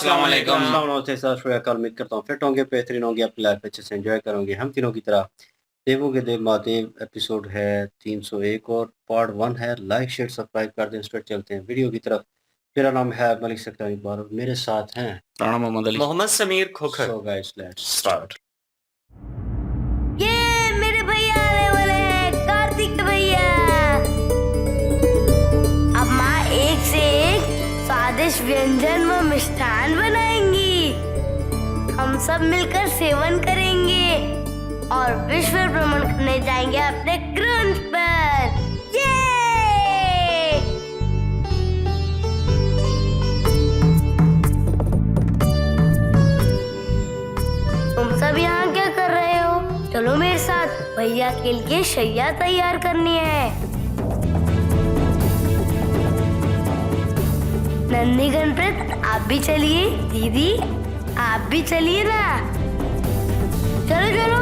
अस्सलाम वालेकुम। नमस्ते सर, शुक्रिया। उम्मीद करता हूँ फिट होंगे, बेहतरीन होंगे, अपनी लाइफ अच्छे से एंजॉय करोगे। हम तीनों की तरह देवों के देव महादेव एपिसोड है 301 और पार्ट 1 है। लाइक शेयर सब्सक्राइब कर दें। स्ट्रेट चलते हैं वीडियो की तरफ। मेरा नाम है मलिक सकता इकबाल और मेरे साथ हैं Rana Mohammad Ali. Mohammad Sameer Khokhar. So guys let's start. ये मेरे भैया आने वाले हैं, कार्तिक भैया। अब माँ एक से एक स्वादिष्ट व्यंजन व मिष्ठान बनाएंगी। हम सब मिलकर सेवन करेंगे और विश्व भ्रमण करने जाएंगे अपने क्रूज पर। ये तुम सब यहाँ क्या कर रहे हो? चलो मेरे साथ, भैया के लिए शैया तैयार करनी है। नंदी गणपत आप भी चलिए। दीदी आप भी चलिए ना। चलो चलो।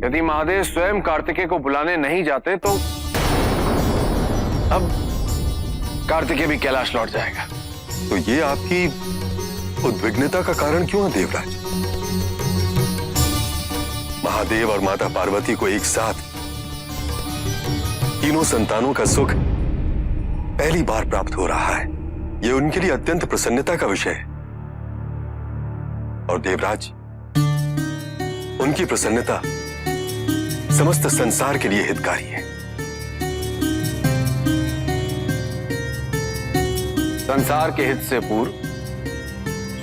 यदि महादेव स्वयं कार्तिकेय को बुलाने नहीं जाते तो अब कार्तिकेय भी कैलाश लौट जाएगा। तो ये आपकी उद्विग्नता का कारण क्यों है देवराज? महादेव और माता पार्वती को एक साथ तीनों संतानों का सुख पहली बार प्राप्त हो रहा है। यह उनके लिए अत्यंत प्रसन्नता का विषय है। और देवराज, उनकी प्रसन्नता समस्त संसार के लिए हितकारी है। संसार के हित से पूर्व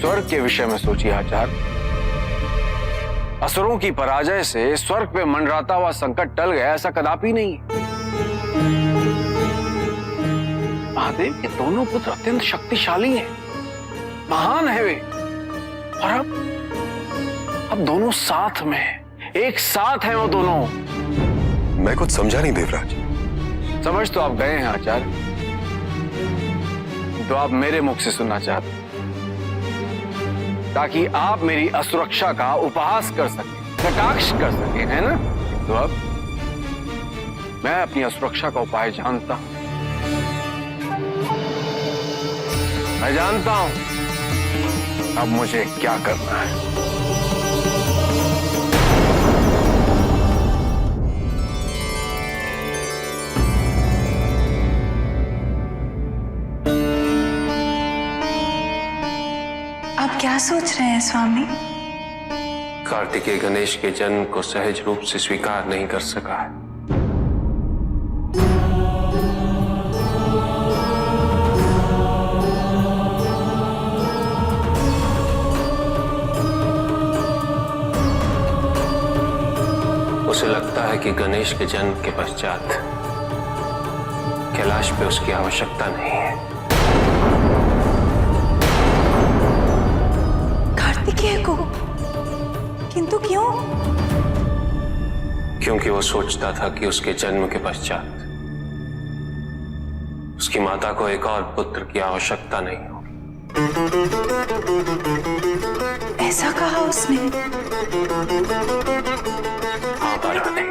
स्वर्ग के विषय में सोचिए आचार्य। असुरों की पराजय से स्वर्ग पे मंडराता हुआ संकट टल गया, ऐसा कदापि नहीं। महादेव के दोनों पुत्र अत्यंत शक्तिशाली हैं, महान है वे। और अब दोनों साथ में हैं, एक साथ हैं वो दोनों। मैं कुछ समझा नहीं देवराज। समझ तो आप गए हैं आचार्य, तो आप मेरे मुख से सुनना चाहते हैं ताकि आप मेरी असुरक्षा का उपहास कर सकें, कटाक्ष कर सकें, है ना? तो अब मैं अपनी असुरक्षा का उपाय जानता हूं। मैं जानता हूं अब मुझे क्या करना है। आप क्या सोच रहे हैं स्वामी? कार्तिकेय गणेश के जन्म को सहज रूप से स्वीकार नहीं कर सका है। उसे लगता है कि गणेश के जन्म के पश्चात कैलाश पे उसकी आवश्यकता नहीं है। कार्तिकेय को? किंतु क्यों? क्योंकि वो सोचता था कि उसके जन्म के पश्चात उसकी माता को एक और पुत्र की आवश्यकता नहीं होगी। ऐसा कहा उसने? हाँ पार्वती,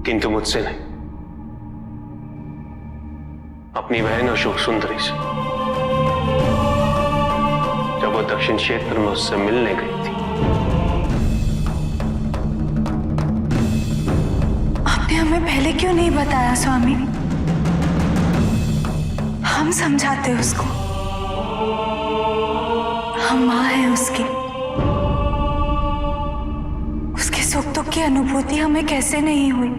किंतु मुझसे नहीं, अपनी बहन अशोक सुंदरी से। जब वो दक्षिण क्षेत्र में उससे मिलने गई थी। आपने हमें पहले क्यों नहीं बताया स्वामी? हम समझाते उसको। हम मां हैं उसकी। उसके सुख दुख की अनुभूति हमें कैसे नहीं हुई?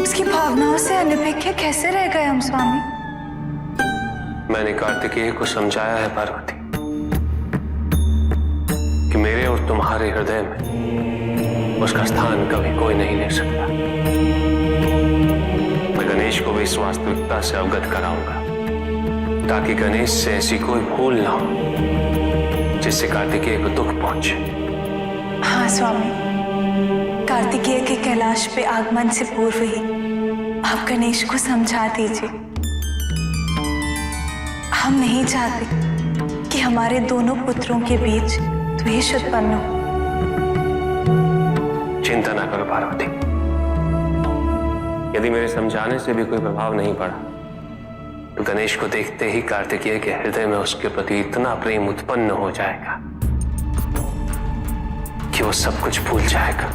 उसकी भावनाओं से अनभिज्ञ कैसे रह गए हम स्वामी? मैंने कार्तिकेय को समझाया है पार्वती कि मेरे और तुम्हारे हृदय में उसका स्थान कभी कोई नहीं ले सकता। मैं गणेश को भी इस वास्तविकता से अवगत कराऊंगा ताकि गणेश से ऐसी कोई भूल ना हो जिससे कार्तिकेय को दुख पहुंचे। हाँ स्वामी, कार्तिकेय के कैलाश पे आगमन से पूर्व ही आप गणेश को समझा दीजिए। हम नहीं चाहते कि हमारे दोनों पुत्रों के बीच द्वेष उत्पन्न हो। चिंता ना करो पार्वती, यदि मेरे समझाने से भी कोई प्रभाव नहीं पड़ा तो गणेश को देखते ही कार्तिकेय के हृदय में उसके प्रति इतना प्रेम उत्पन्न हो जाएगा कि वो सब कुछ भूल जाएगा।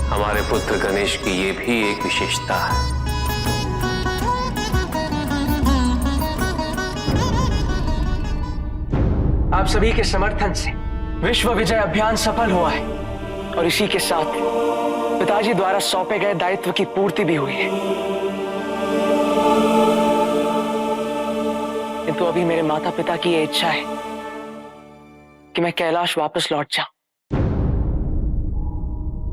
हमारे पुत्र गणेश की ये भी एक विशेषता है। आप सभी के समर्थन से विश्व विजय अभियान सफल हुआ है और इसी के साथ पिताजी द्वारा सौंपे गए दायित्व की पूर्ति भी हुई है। किंतु अभी मेरे माता पिता की यह इच्छा है कि मैं कैलाश वापस लौट जाऊं।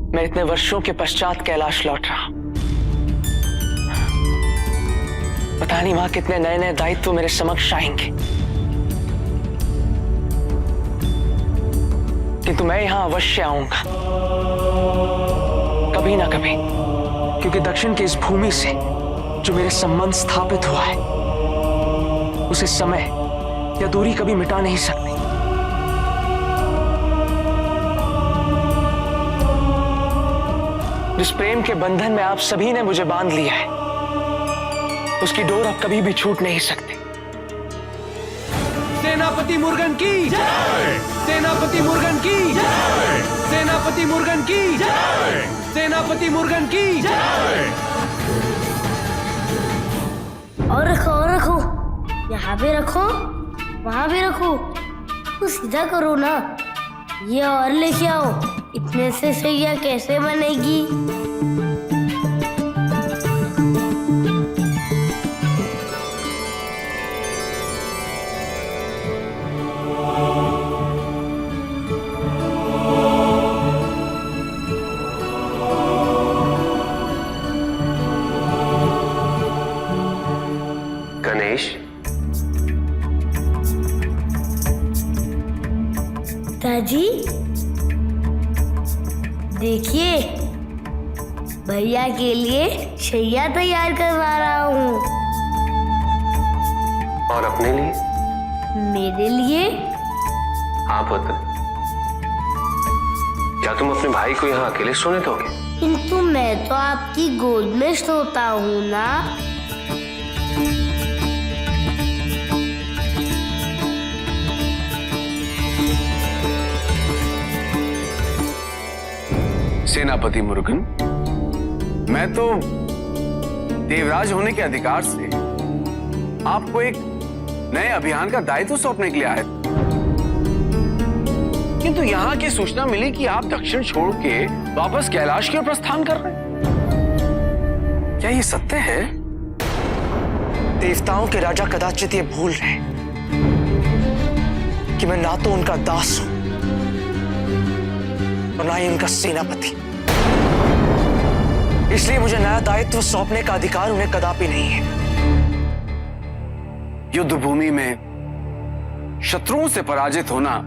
मैं इतने वर्षों के पश्चात कैलाश लौट रहा हूं। पता नहीं वहां कितने नए नए दायित्व मेरे समक्ष आएंगे, किंतु मैं यहां अवश्य आऊंगा कभी ना कभी, क्योंकि दक्षिण की इस भूमि से जो मेरे संबंध स्थापित हुआ है उसे समय या दूरी कभी मिटा नहीं सकती। जिस प्रेम के बंधन में आप सभी ने मुझे बांध लिया है उसकी डोर अब कभी भी छूट नहीं सकती। सेनापति मुर्गन की जय! सेनापति मुर्गन की जय! सेनापति मुर्गन की जय! सेनापति मुर्गन की जय! और रखो, यहाँ भी रखो, वहाँ भी रखो, तो सीधा करो ना। ये और लेके आओ, इतने से सैया कैसे बनेगी? गणेश, पिताजी देखिए, भैया के लिए शैया तैयार करवा रहा हूँ। और अपने लिए? मेरे लिए? हाँ पुत्र, क्या तुम अपने भाई को यहाँ अकेले सोने दोगे? किंतु मैं तो आपकी गोद में सोता हूँ ना। सेनापति मुर्गन, मैं तो देवराज होने के अधिकार से आपको एक नए अभियान का दायित्व सौंपने के लिए आया, किंतु यहाँ की सूचना मिली कि आप दक्षिण छोड़ के वापस कैलाश की ओर प्रस्थान कर रहे हैं। क्या ये सत्य है? देवताओं के राजा कदाचित ये भूल रहे हैं कि मैं ना तो उनका दास हूं और ना ही उनका सेनापति। इसलिए मुझे नया दायित्व सौंपने का अधिकार उन्हें कदापि नहीं है। युद्ध भूमि में शत्रुओं से पराजित होना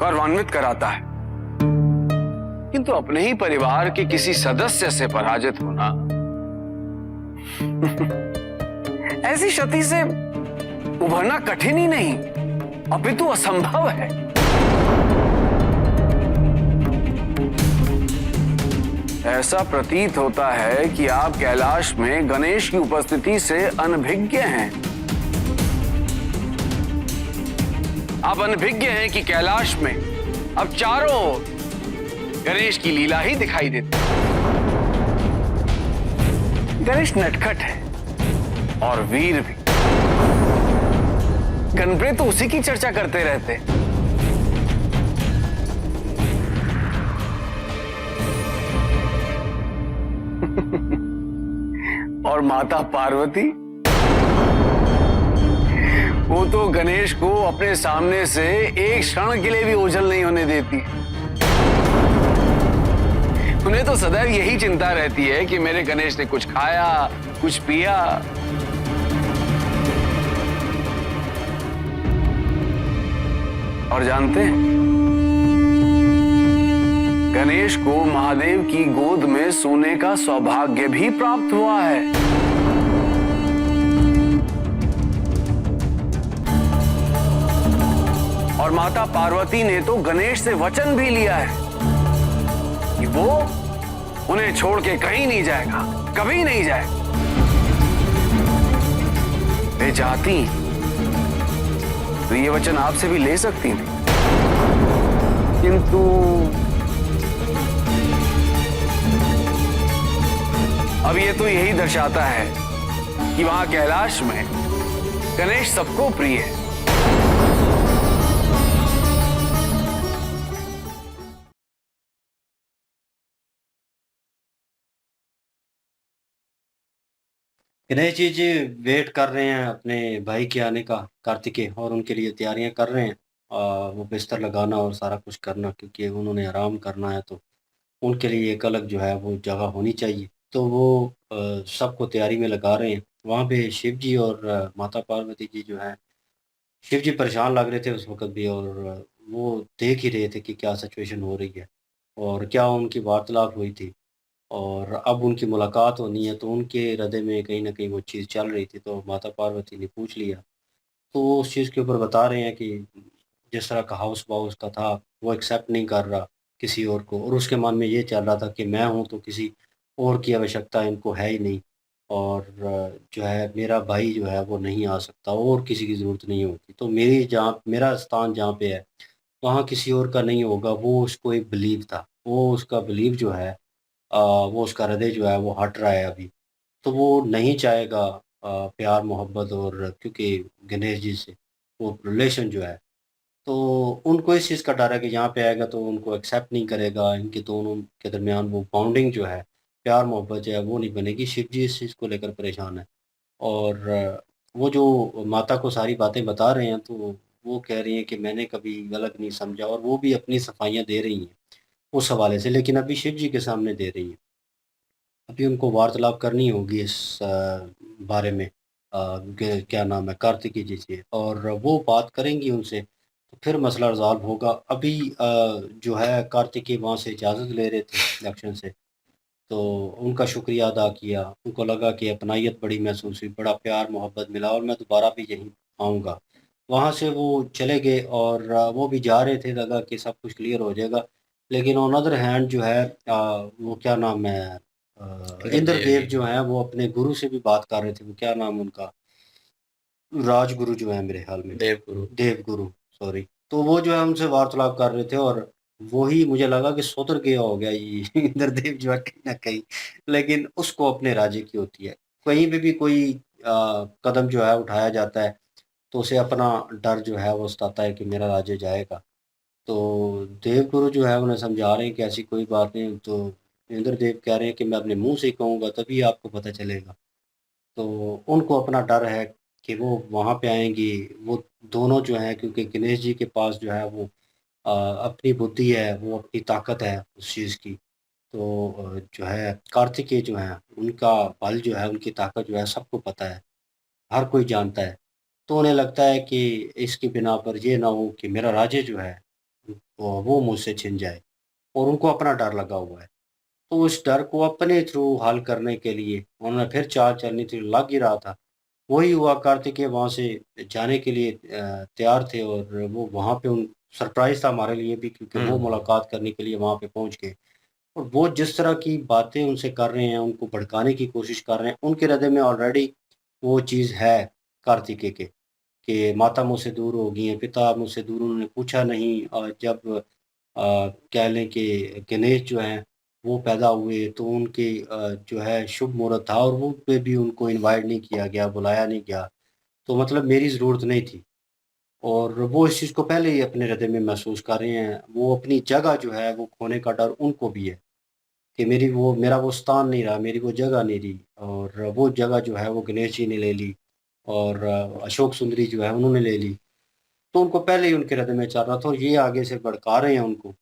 गौरवान्वित कराता है, किंतु अपने ही परिवार के किसी सदस्य से पराजित होना ऐसी क्षति से उभरना कठिन ही नहीं अपितु असंभव है। ऐसा प्रतीत होता है कि आप कैलाश में गणेश की उपस्थिति से अनभिज्ञ हैं। आप अनभिज्ञ हैं कि कैलाश में अब चारों ओर गणेश की लीला ही दिखाई देती है। गणेश नटखट है और वीर भी। गणप्रिय तो उसी की चर्चा करते रहते। और माता पार्वती, वो तो गणेश को अपने सामने से एक क्षण के लिए भी ओझल नहीं होने देती। उन्हें तो सदैव यही चिंता रहती है कि मेरे गणेश ने कुछ खाया, कुछ पिया। और जानते हैं, गणेश को महादेव की गोद में सोने का सौभाग्य भी प्राप्त हुआ है। और माता पार्वती ने तो गणेश से वचन भी लिया है कि वो उन्हें छोड़ के कहीं नहीं जाएगा, कभी नहीं जाएगा। वे चाहती तो ये वचन आपसे भी ले सकती थी, किंतु अब ये तो यही दर्शाता है कि वहां कैलाश में गणेश सबको प्रिय है। गणेश जी वेट कर रहे हैं अपने भाई के आने का, कार्तिकेय, और उनके लिए तैयारियां कर रहे हैं। वो बिस्तर लगाना और सारा कुछ करना, क्योंकि उन्होंने आराम करना है, तो उनके लिए एक अलग जो है वो जगह होनी चाहिए। तो वो सबको तैयारी में लगा रहे हैं। वहाँ पे शिव जी और माता पार्वती जी जो हैं, शिव जी परेशान लग रहे थे उस वक़्त भी, और वो देख ही रहे थे कि क्या सिचुएशन हो रही है और क्या उनकी वार्तालाप हुई थी, और अब उनकी मुलाकात होनी है, तो उनके हृदय में कहीं न कहीं वो चीज़ चल रही थी। तो माता पार्वती ने पूछ लिया, तो वो उस चीज़ के ऊपर बता रहे हैं कि जिस तरह का हाउस-वाउस का था, वो एक्सेप्ट नहीं कर रहा किसी और को, और उसके मन में ये चल रहा था कि मैं हूँ तो किसी और की आवश्यकता इनको है ही नहीं, और जो है मेरा भाई जो है वो नहीं आ सकता और किसी की ज़रूरत नहीं होती। तो मेरा स्थान जहाँ पे है, वहाँ किसी और का नहीं होगा। वो उसको एक बिलीव था। वो उसका बिलीव जो है, वो उसका हृदय जो है वो हट रहा है अभी। तो वो नहीं चाहेगा प्यार मोहब्बत, और क्योंकि गणेश जी से वो रिलेशन जो है, तो उनको इस चीज़ का डर है कि यहाँ पे आएगा तो उनको एक्सेप्ट नहीं करेगा। इनके दोनों के दरमियान वो बॉन्डिंग जो है, प्यार मोहब्बत जो है वो नहीं बनेगी। शिव जी इस चीज़ को लेकर परेशान है, और वो जो माता को सारी बातें बता रहे हैं, तो वो कह रही हैं कि मैंने कभी गलत नहीं समझा, और वो भी अपनी सफाइयाँ दे रही हैं उस हवाले से, लेकिन अभी शिव जी के सामने दे रही हैं। अभी उनको वार्तालाप करनी होगी इस बारे में, क्या नाम है, कार्तिकी जी से, और वो बात करेंगी उनसे, तो फिर मसला रिज़ॉल्व होगा। अभी जो है कार्तिकेय वहाँ से इजाज़त ले रहे थे दक्षिण से, तो उनका शुक्रिया अदा किया। उनको लगा कि अपनाइत बड़ी महसूस हुई, बड़ा प्यार मोहब्बत मिला, और मैं दोबारा भी यहीं आऊँगा। वहाँ से वो चले गए, और वो भी जा रहे थे, लगा कि सब कुछ क्लियर हो जाएगा। लेकिन ऑन अदर हैंड जो है, वो क्या नाम है, इंद्रदेव जो हैं वो अपने गुरु से भी बात कर रहे थे। वो क्या नाम उनका, राजगुरु जो है मेरे ख्याल में, देवगुरु, सॉरी। तो वो जो है उनसे वार्तालाप कर रहे थे, और वही मुझे लगा कि सोतर गया हो गया ये इंद्रदेव जो है कहीं न कहीं, लेकिन उसको अपने राज्य की होती है। कहीं पे भी कोई कदम जो है उठाया जाता है, तो उसे अपना डर जो है वो सताता है कि मेरा राज्य जाएगा। तो देवगुरु जो है उन्हें समझा रहे हैं कि ऐसी कोई बात नहीं। तो इंद्रदेव कह रहे हैं कि मैं अपने मुँह से कहूँगा तभी आपको पता चलेगा। तो उनको अपना डर है कि वो वहाँ पे आएँगी, वो दोनों जो हैं, क्योंकि गणेश जी के पास जो है वो अपनी बुद्धि है, वो अपनी ताकत है उस चीज़ की। तो जो है कार्तिकेय जो हैं, उनका बल जो है, उनकी ताकत जो है सबको पता है, हर कोई जानता है। तो उन्हें लगता है कि इसकी बिना पर ये ना हो कि मेरा राज्य जो है, वो मुझसे छिन जाए, और उनको अपना डर लगा हुआ है। तो उस डर को अपने थ्रू हल करने के लिए उन्होंने फिर चाल चलनी थी, लग ही रहा था। वही हुआ, कार्तिकेय वहाँ से जाने के लिए तैयार थे, और वो वहाँ पे उन सरप्राइज़ था हमारे लिए भी, क्योंकि वो मुलाकात करने के लिए वहाँ पे पहुँच गए। और वो जिस तरह की बातें उनसे कर रहे हैं, उनको भड़काने की कोशिश कर रहे हैं, उनके हृदय में ऑलरेडी वो चीज़ है कार्तिकेय के, कि माता मुझसे दूर हो गई हैं, पिता मुझसे दूर, उन्होंने पूछा नहीं। और जब कह लें कि गणेश जो हैं वो पैदा हुए, तो उनके जो है शुभ मुहूर्त था, और वो पे भी उनको इनवाइट नहीं किया गया, बुलाया नहीं गया। तो मतलब मेरी ज़रूरत नहीं थी, और वो इस चीज़ को पहले ही अपने हृदय में महसूस कर रहे हैं। वो अपनी जगह जो है वो खोने का डर उनको भी है, कि मेरा वो स्थान नहीं रहा, मेरी वो जगह नहीं रही, और वो जगह जो है वो गणेश जी ने ले ली, और अशोक सुंदरी जो है उन्होंने ले ली। तो उनको पहले ही उनके हृदय में चल रहा था, और ये आगे से भड़का रहे हैं उनको।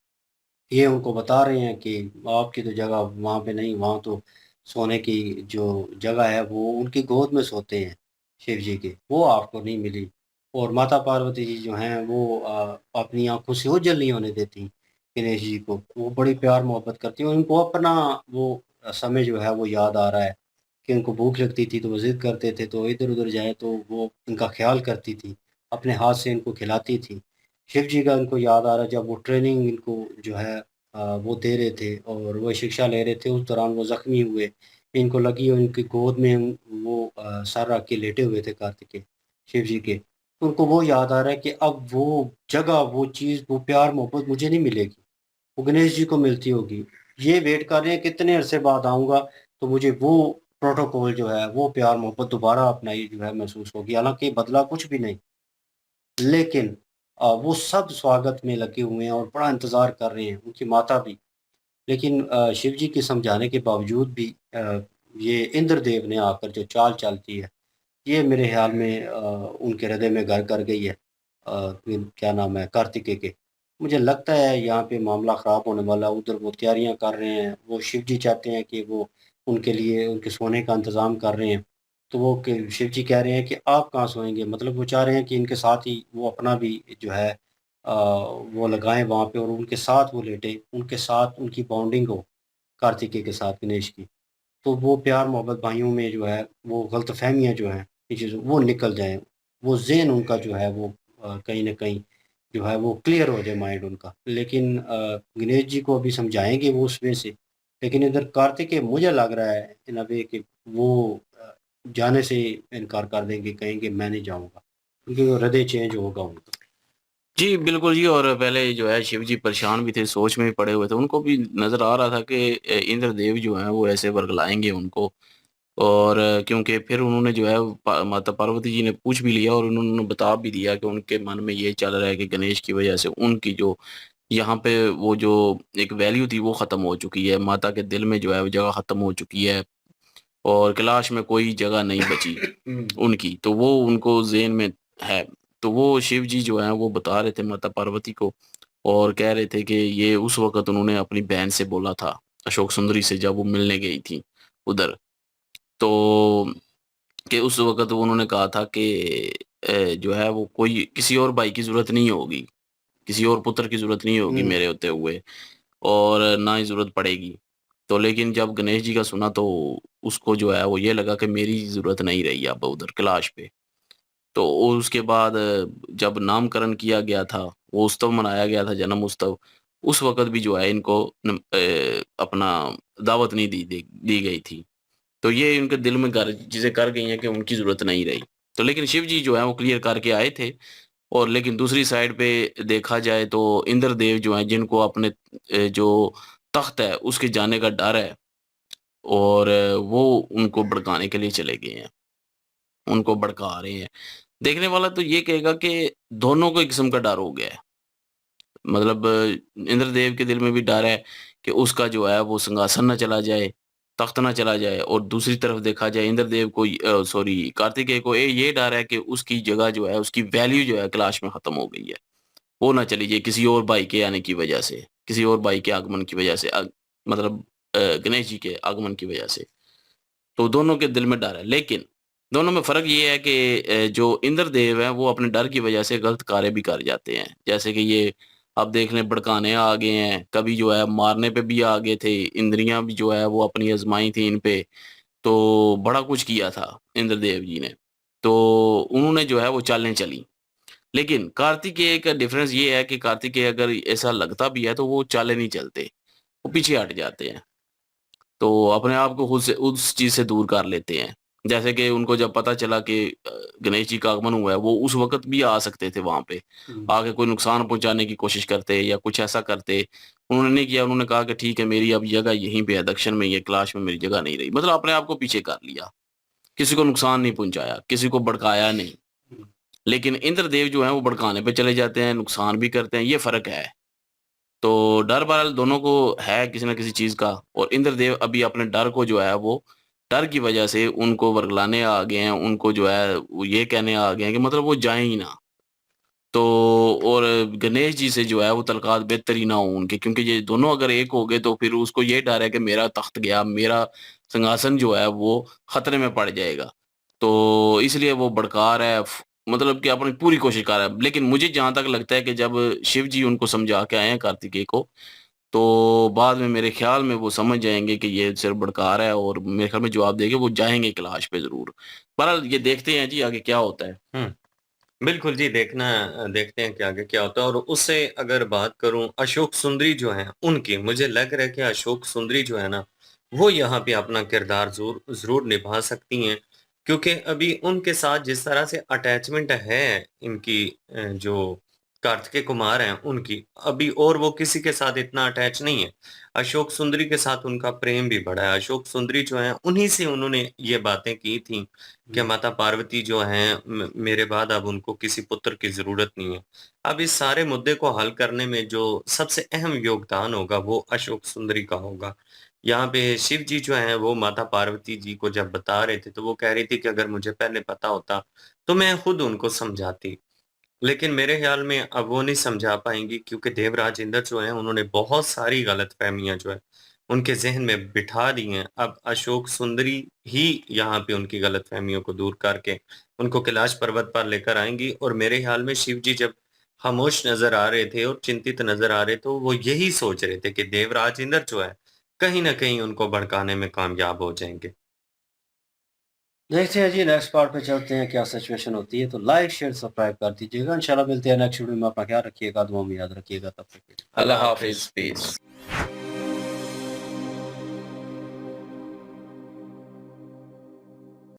ये उनको बता रहे हैं कि आपकी तो जगह वहाँ पे नहीं, वहाँ तो सोने की जो जगह है वो उनकी गोद में सोते हैं शिव जी के, वो आपको नहीं मिली। और माता पार्वती जी जो हैं वो अपनी आँखों से ओझल नहीं होने देती गणेश जी को। वो बड़ी प्यार मोहब्बत करती हैं, उनको अपना वो समय जो है वो याद आ रहा है कि उनको भूख लगती थी तो वो ज़िद करते थे, तो इधर-उधर जाएँ तो वो इनका ख़्याल करती थी, अपने हाथ से इनको खिलाती थी। शिव जी का इनको याद आ रहा है जब वो ट्रेनिंग इनको जो है वो दे रहे थे और वो शिक्षा ले रहे थे, उस दौरान वो ज़ख्मी हुए। इनको लगी और इनकी गोद में वो सर रख के लेटे हुए थे कार्तिकेय, शिव जी के। तो उनको वो याद आ रहा है कि अब वो जगह, वो चीज़, वो प्यार मोहब्बत मुझे नहीं मिलेगी, वो गणेश जी को मिलती होगी। ये वेट कर रहे हैं कितने अरसे बाद आऊँगा, तो मुझे वो प्रोटोकॉल जो है, वो प्यार मोहब्बत दोबारा अपनाई जो है महसूस होगी। हालाँकि बदला कुछ भी नहीं, लेकिन वो सब स्वागत में लगे हुए हैं और बड़ा इंतज़ार कर रहे हैं, उनकी माता भी। लेकिन शिव जी के समझाने के बावजूद भी ये इंद्रदेव ने आकर जो चाल चलती है, ये मेरे ख़्याल में उनके हृदय में घर कर गई है। क्या नाम है, कार्तिकेय के। मुझे लगता है यहाँ पे मामला ख़राब होने वाला है, उधर वो तैयारियाँ कर रहे हैं, वो शिव जी चाहते हैं कि वो उनके लिए उनके सोने का इंतज़ाम कर रहे हैं। तो वो कि शिव जी कह रहे हैं कि आप कहाँ सोएँगे? मतलब वो चाह रहे हैं कि इनके साथ ही वो अपना भी जो है वो लगाएँ वहाँ पे और उनके साथ वो लेटें, उनके साथ उनकी बॉन्डिंग हो, कार्तिकेय के साथ गणेश की। तो वो प्यार मोहब्बत भाइयों में जो है, वो गलतफ़हमियाँ जो हैं, ये चीज़ें वो निकल जाएँ। वो ज़हन उनका जो है वो कहीं न कहीं जो है वो क्लियर हो जाए माइंड उनका। लेकिन गणेश जी को अभी समझाएँगे वो उस वे से, लेकिन इधर कार्तिकेय मुझे लग रहा है इन अ वे कि वो जाने से इनकार कर देंगे, कहेंगे मैं नहीं जाऊँगा, क्योंकि वो हृदय चेंज होगा उनका। जी, बिल्कुल जी। और पहले जो है शिव जी परेशान भी थे, सोच में भी पड़े हुए थे। उनको भी नज़र आ रहा था कि इंद्रदेव जो हैं वो ऐसे वर्गलाएँगे उनको। और क्योंकि फिर उन्होंने जो है माता पार्वती जी ने पूछ भी लिया और उन्होंने बता भी दिया कि उनके मन में ये चल रहा है कि गणेश की वजह से उनकी जो यहाँ पे वो जो एक वैल्यू थी वो ख़त्म हो चुकी है। माता के दिल में जो है वो जगह ख़त्म हो चुकी है और कैलाश में कोई जगह नहीं बची उनकी। तो वो उनको ज़हन में है। तो वो शिव जी जो हैं वो बता रहे थे माता पार्वती को और कह रहे थे कि ये उस वक़्त उन्होंने अपनी बहन से बोला था, अशोक सुंदरी से जब वो मिलने गई थी उधर। तो कि उस वक़्त उन्होंने कहा था कि जो है वो कोई किसी और भाई की ज़रूरत नहीं होगी, किसी और पुत्र की ज़रूरत नहीं होगी हुँ, मेरे होते हुए और ना ही ज़रूरत पड़ेगी। तो लेकिन जब गणेश जी का सुना तो उसको जो है वो ये लगा कि मेरी ज़रूरत नहीं रही अब उधर कैलाश पे। तो उसके बाद जब नामकरण किया गया था, वो उत्सव मनाया गया था जन्म उत्सव, उस वक़्त भी जो है इनको अपना दावत नहीं दी गई थी। तो ये इनके दिल में घर चीज़ें कर गई हैं कि उनकी ज़रूरत नहीं रही। तो लेकिन शिव जी जो हैं वो क्लियर करके आए थे और लेकिन दूसरी साइड पे देखा जाए तो इंद्रदेव जो हैं जिनको अपने जो तख़्त है उसके जाने का डर है और वो उनको भड़काने के लिए चले गए हैं, उनको भड़का रहे हैं। देखने वाला तो ये कहेगा कि दोनों को एक किस्म का डर हो गया है। मतलब इंद्रदेव के दिल में भी डर है कि उसका जो है वो सिंहासन ना चला जाए, तख्त ना चला जाए और दूसरी तरफ देखा जाए इंद्रदेव को सॉरी कार्तिकेय को ये डर है कि उसकी जगह जो है, उसकी वैल्यू जो है कैलाश में ख़त्म हो गई है। वो ना चली जाए किसी और भाई के आने की वजह से, किसी और भाई के आगमन की वजह से मतलब गणेश जी के आगमन की वजह से। तो दोनों के दिल में डर है। लेकिन दोनों में फ़र्क ये है कि जो इंद्रदेव हैं वो अपने डर की वजह से गलत कार्य भी कर जाते हैं। जैसे कि ये अब देख लें भड़काने आ गए हैं, कभी जो है मारने पे भी आ गए थे, इंद्रियाँ भी जो है वो अपनी आज़माई थी इन पे, तो बड़ा कुछ किया था इंद्रदेव जी ने। तो उन्होंने जो है वो चालें चली। लेकिन कार्तिकेय का डिफ़रेंस ये है कि कार्तिकेय अगर ऐसा लगता भी है तो वो चालें नहीं चलते, वो पीछे हट जाते हैं। तो अपने आप को खुद से उस चीज़ से दूर कर लेते हैं। जैसे कि उनको जब पता चला कि गणेश जी का आगमन हुआ है, वो उस वक़्त भी आ सकते थे वहाँ पे। हुँ, आके कोई नुकसान पहुँचाने की कोशिश करते या कुछ ऐसा करते। उन्होंने नहीं किया, उन्होंने कहा कि ठीक है मेरी अब जगह यहीं पे है, दक्षिण में ही है, कैलाश में मेरी जगह नहीं रही। मतलब अपने आप को पीछे कर लिया। किसी को नुकसान नहीं पहुँचाया, किसी को भड़काया नहीं। हुँ, लेकिन इंद्रदेव जो हैं वो भड़काने पे चले जाते हैं, नुकसान भी करते हैं, ये फ़र्क है। तो डर बहरहाल दोनों को है किसी न किसी चीज़ का और इंद्रदेव अभी अपने डर को जो है वो डर की वजह से उनको वर्गलाने आ गए हैं, उनको जो है वो ये कहने आ गए हैं कि मतलब वो जाएँ ही ना। तो और गणेश जी से जो है वो तल्कात बेहतर ही ना हो उनके क्योंकि ये दोनों अगर एक हो गए तो फिर उसको ये डर है कि मेरा तख़्त गया, मेरा सिंहासन जो है वो खतरे में पड़ जाएगा। तो इसलिए वो भड़का रहा है मतलब कि अपनी पूरी कोशिश कर रहा है। लेकिन मुझे जहाँ तक लगता है कि जब शिव जी उनको समझा के आए हैं कार्तिकेय को, तो बाद में मेरे ख़्याल में वो समझ जाएँगे कि ये सिर्फ़ भड़का रहा है और मेरे ख़्याल में जवाब देके वो जाएँगे कैलाश पे ज़रूर। बहरहाल ये देखते हैं जी आगे क्या होता है। हुँ। बिल्कुल जी, देखते हैं कि आगे क्या होता है। और उससे अगर बात करूँ अशोक सुंदरी जो हैं उनकी, मुझे लग रहा है कि अशोक सुंदरी जो है ना, वो यहाँ पे अपना किरदार ज़रूर निभा सकती हैं। क्योंकि अभी उनके साथ जिस तरह से अटैचमेंट है इनकी जो कार्तिकेय कुमार हैं उनकी, अभी और वो किसी के साथ इतना अटैच नहीं है। अशोक सुंदरी के साथ उनका प्रेम भी बढ़ा है। अशोक सुंदरी जो हैं उन्हीं से उन्होंने ये बातें की थी कि माता पार्वती जो हैं मेरे बाद अब उनको किसी पुत्र की ज़रूरत नहीं है। अब इस सारे मुद्दे को हल करने में जो सबसे अहम योगदान होगा वो अशोक सुंदरी का होगा। यहाँ पे शिव जी जो हैं वो माता पार्वती जी को जब बता रहे थे तो वो कह रही थी कि अगर मुझे पहले पता होता तो मैं खुद उनको समझाती। लेकिन मेरे ख़्याल में अब वो नहीं समझा पाएँगी क्योंकि देवराज इंद्र जो हैं उन्होंने बहुत सारी गलतफ़हमियाँ जो है उनके ज़हन में बिठा दी हैं। अब अशोक सुंदरी ही यहाँ पे उनकी गलतफ़हमियों को दूर करके उनको कैलाश पर्वत पर लेकर आएँगी। और मेरे ख़्याल में शिव जी जब खामोश नज़र आ रहे थे और चिंतित नज़र आ रहे तो वो यही सोच रहे थे कि देवराज इंद्र जो है कहीं न कहीं उनको भड़काने में कामयाब हो जाएँगे। देखते हैं जी नेक्स्ट पार्ट पे चलते हैं क्या सिचुएशन होती है। तो लाइक शेयर सब्सक्राइब कर दीजिएगा। इंशाल्लाह मिलते हैं नेक्स्ट वीडियो में। अपना ख्याल रखिएगा, दुआ में याद रखिएगा। तब तक के लिए अल्लाह हाफ़िज़, पीस।